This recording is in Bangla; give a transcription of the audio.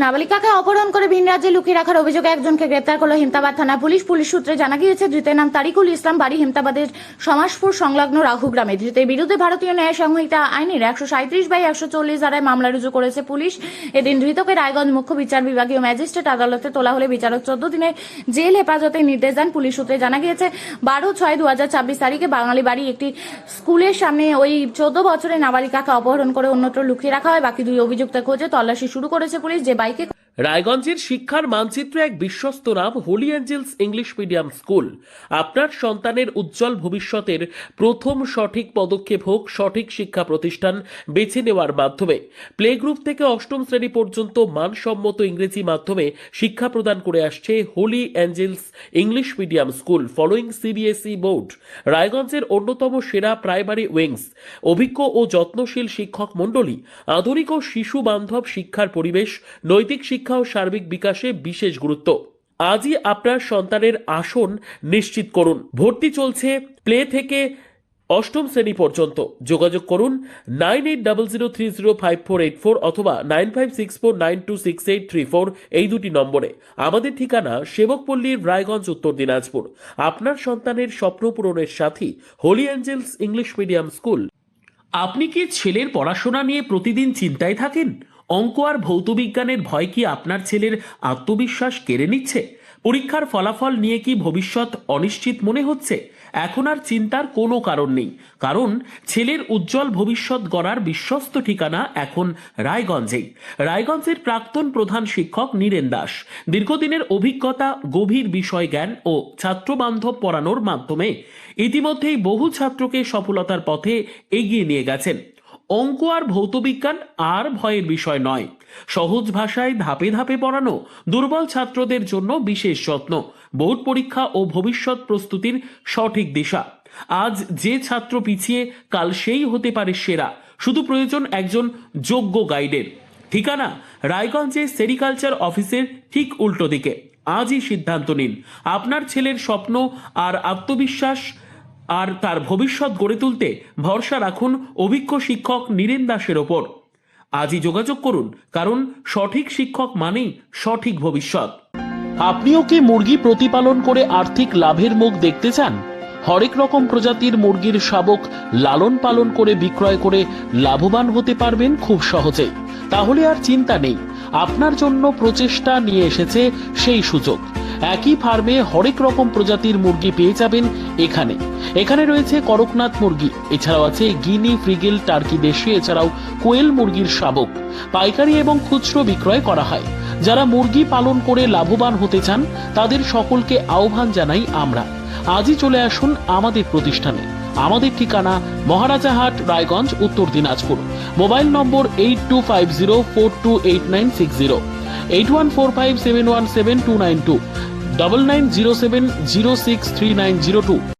নাবালিকাকে অপহরণ করে ভিন রাজ্যে লুকিয়ে রাখার অভিযোগে একজনকে গ্রেপ্তার করল হেমতাবাদ থানা পুলিশ। পুলিশ সূত্রে জানা গিয়েছে, ধৃতের নাম তারিকুল ইসলাম, বাড়ি হেমতাবাদের সমাজপুর সংলগ্ন রাঘু গ্রামে। ধৃতের বিরুদ্ধে ভারতীয় ন্যায় সংহিতা আইনের 137/140 ধারায় মামলা রুজু করেছে পুলিশ। এদিন ধৃতকে রায়গঞ্জ মুখ্য বিচার বিভাগীয় ম্যাজিস্ট্রেট আদালতে তোলা হলে বিচারক 14 দিনের জেল হেফাজতের নির্দেশ দেন। পুলিশ সূত্রে জানা গিয়েছে, 12/6/2024 তারিখে বাঙালি বাড়ি একটি স্কুলের সামনে ওই 14 বছরের নাবালিকাকে অপহরণ করে অন্যত্র লুকিয়ে রাখা হয়। বাকি দুই অভিযুক্তের খোঁজে তল্লাশি শুরু করেছে পুলিশ। যে বাইকে রায়গঞ্জের শিক্ষার মানচিত্রে এক বিশ্বস্ত নাম Holy Angels English medium school. আপনার সন্তানের উজ্জ্বল ভবিষ্যতের প্রথম সঠিক পদক্ষেপ হোক সঠিক শিক্ষা প্রতিষ্ঠান বেছে নেওয়ার মাধ্যমে। প্লে গ্রুপ থেকে অষ্টম শ্রেণী পর্যন্ত মানসম্মত ইংরেজি মাধ্যমে শিক্ষা প্রদান করে আসছে Holy Angels English medium school following CBSE board. রায়গঞ্জের অন্যতম সেরা প্রাইমারি উইংস, অভিজ্ঞ ও যত্নশীল শিক্ষক মণ্ডলী, আধুনিক ও শিশু বান্ধব শিক্ষার পরিবেশ, নৈতিক শিক্ষা ও সার্বিক বিকাশে বিশেষ গুরুত্ব। আজই আপনার সন্তানের আসন নিশ্চিত করুন। ভর্তি চলছে প্লে থেকে অষ্টম শ্রেণী পর্যন্ত। যোগাযোগ করুন 9800305484 অথবা 9564926834 এই দুটি নম্বরে। আমাদের ঠিকানা সেবকপল্লীর রায়গঞ্জ, উত্তর দিনাজপুর। আপনার সন্তানের স্বপ্ন পূরণের সাথী Holy Angels English medium school. আপনি কি ছেলের পড়াশোনা নিয়ে প্রতিদিন চিন্তায় থাকেন? অঙ্ক আর ভৌতবিজ্ঞানের ভয় কি আপনার ছেলের আত্মবিশ্বাস কেড়ে নিচ্ছে? পরীক্ষার ফলাফল নিয়ে কি ভবিষ্যৎ অনিশ্চিত মনে হচ্ছে? এখন আর চিন্তার কোনো কারণ নেই, কারণ ছেলের উজ্জ্বল ভবিষ্যৎ গড়ার বিশ্বস্ত ঠিকানা এখন রায়গঞ্জেই। রায়গঞ্জের প্রাক্তন প্রধান শিক্ষক নীরেন দাস দীর্ঘদিনের অভিজ্ঞতা, গভীর বিষয় জ্ঞান ও ছাত্রবান্ধব পড়ানোর মাধ্যমে ইতিমধ্যেই বহু ছাত্রকে সফলতার পথে এগিয়ে নিয়ে গেছেন। অঙ্ক আর ভৌতবিজ্ঞান আর ভয়ের বিষয় নয়, সহজ ভাষায় ধাপে ধাপে পড়ানো, দুর্বল ছাত্রদের জন্য বিশেষ যত্ন, বোর্ড পরীক্ষা ও ভবিষ্যৎ প্রস্তুতির সঠিক দিশা। আজ যে ছাত্র পিছিয়ে, কাল সেই হতে পারে সেরা। শুধু প্রয়োজন একজন যোগ্য গাইডের। ঠিকানা রায়গঞ্জে সেরিকালচার অফিসের ঠিক উল্টো দিকে। আজই সিদ্ধান্ত নিন। আপনার ছেলের স্বপ্ন আর আত্মবিশ্বাস আর তার ভবিষ্যৎ গড়ে তুলতে ভরসা রাখুন অভিজ্ঞ শিক্ষক নীরেন দাসের ওপর। আজই যোগাযোগ করুন, কারণ সঠিক শিক্ষক মানেই সঠিক ভবিষ্যৎ। আপনিও কি মুরগি প্রতিপালন করে আর্থিক লাভের মুখ দেখতে চান? হরেক রকম প্রজাতির মুরগির শাবক লালন পালন করে বিক্রয় করে লাভবান হতে পারবেন খুব সহজেই। তাহলে আর চিন্তা নেই, আপনার জন্য প্রচেষ্টা নিয়ে এসেছে সেই সুযোগ। একই ফার্মে হরেক রকম প্রজাতির মুরগি পেয়ে যাবেন এখানে রয়েছে করকনাথ মুরগি, এছাড়াও আছে গিনি, ফ্রিগেল, টার্কি দেশি, এছাড়াও কোয়েল মুরগির শাবক। পাইকারি এবং খুচরো বিক্রয় করা হয়। যারা মুরগি পালন করে লাভবান হতে চান তাদের সকলকে আহ্বান জানাই আমরা। আজই চলে আসুন আমাদের প্রতিষ্ঠানে। আমাদের ঠিকানা মহারাজাহাট, রায়গঞ্জ, উত্তর দিনাজপুর। মোবাইল নম্বর 8250428960, 8145717292, 9907063902।